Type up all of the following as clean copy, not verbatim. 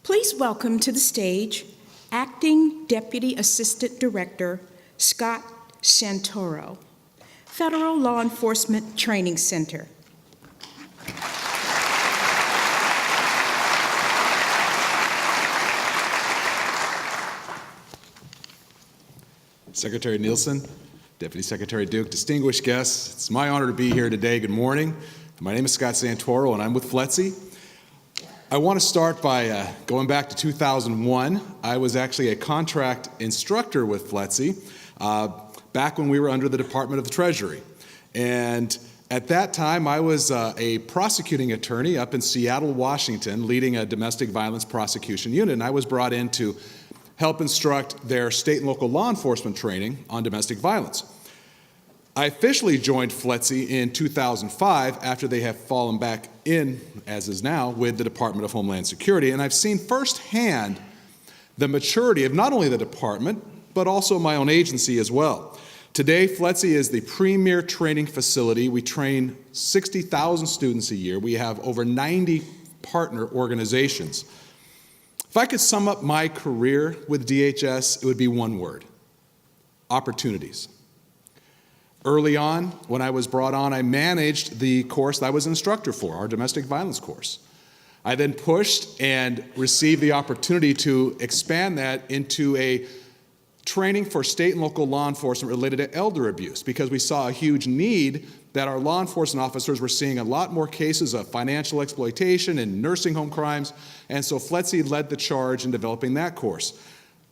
Please welcome to the stage Acting Deputy Assistant Director Scott Santoro, Federal Law Enforcement Training Center. Secretary Nielsen, Deputy Secretary Duke, distinguished guests, it's my honor to be here today. Good morning. My name is Scott Santoro, and I'm with FLETC. I want to start by going back to 2001. I was actually a contract instructor with FLETC back when we were under the Department of the Treasury. And at that time, I was a prosecuting attorney up in Seattle, Washington, leading a domestic violence prosecution unit. And I was brought in to help instruct their state and local law enforcement training on domestic violence. I officially joined FLETC in 2005 after they have fallen back in, as is now, with the Department of Homeland Security. And I've seen firsthand the maturity of not only the department, but also my own agency as well. Today, FLETC is the premier training facility. We train 60,000 students a year. We have over 90 partner organizations. If I could sum up my career with DHS, it would be one word: opportunities. Early on, when I was brought on, I managed the course that I was an instructor for, our domestic violence course. I then pushed and received the opportunity to expand that into a training for state and local law enforcement related to elder abuse, because we saw a huge need that our law enforcement officers were seeing a lot more cases of financial exploitation and nursing home crimes, and so FLETC led the charge in developing that course.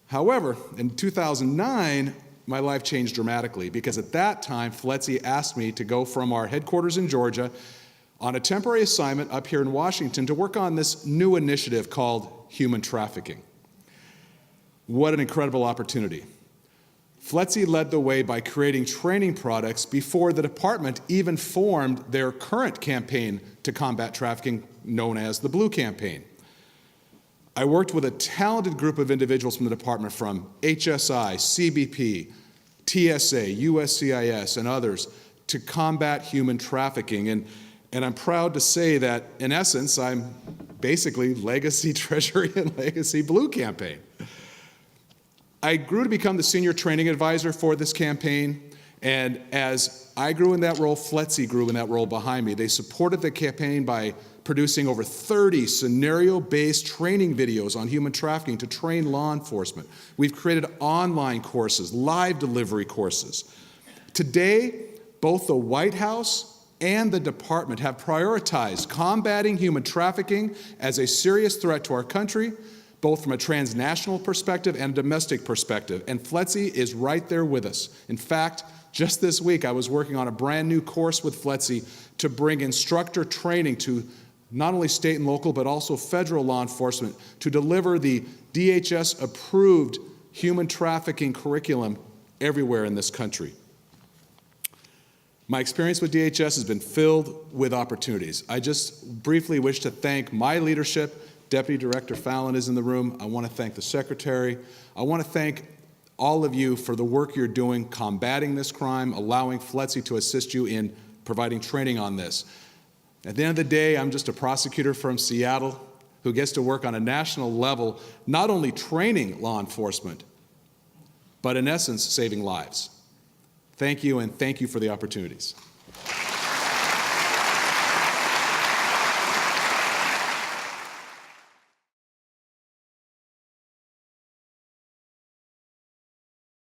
However, in 2009, my life changed dramatically, because at that time, FLETC asked me to go from our headquarters in Georgia on a temporary assignment up here in Washington to work on this new initiative called human trafficking. What an incredible opportunity. FLETC led the way by creating training products before the department even formed their current campaign to combat trafficking, known as the Blue Campaign. I worked with a talented group of individuals from the department, from HSI, CBP, TSA, USCIS, and others, to combat human trafficking. And I'm proud to say that, in essence, I'm basically legacy Treasury and legacy Blue Campaign. I grew to become the senior training advisor for this campaign, and as I grew in that role, FLETC grew in that role behind me. They supported the campaign by producing over 30 scenario-based training videos on human trafficking to train law enforcement. We've created online courses, live delivery courses. Today, both the White House and the department have prioritized combating human trafficking as a serious threat to our country, both from a transnational perspective and a domestic perspective, and FLETC is right there with us. In fact, just this week, I was working on a brand new course with FLETC to bring instructor training to not only state and local, but also federal law enforcement to deliver the DHS-approved human trafficking curriculum everywhere in this country. My experience with DHS has been filled with opportunities. I just briefly wish to thank my leadership. Deputy Director Fallon is in the room. I want to thank the Secretary. I want to thank all of you for the work you're doing combating this crime, allowing FLETC to assist you in providing training on this. At the end of the day, I'm just a prosecutor from Seattle who gets to work on a national level, not only training law enforcement, but in essence, saving lives. Thank you, and thank you for the opportunities.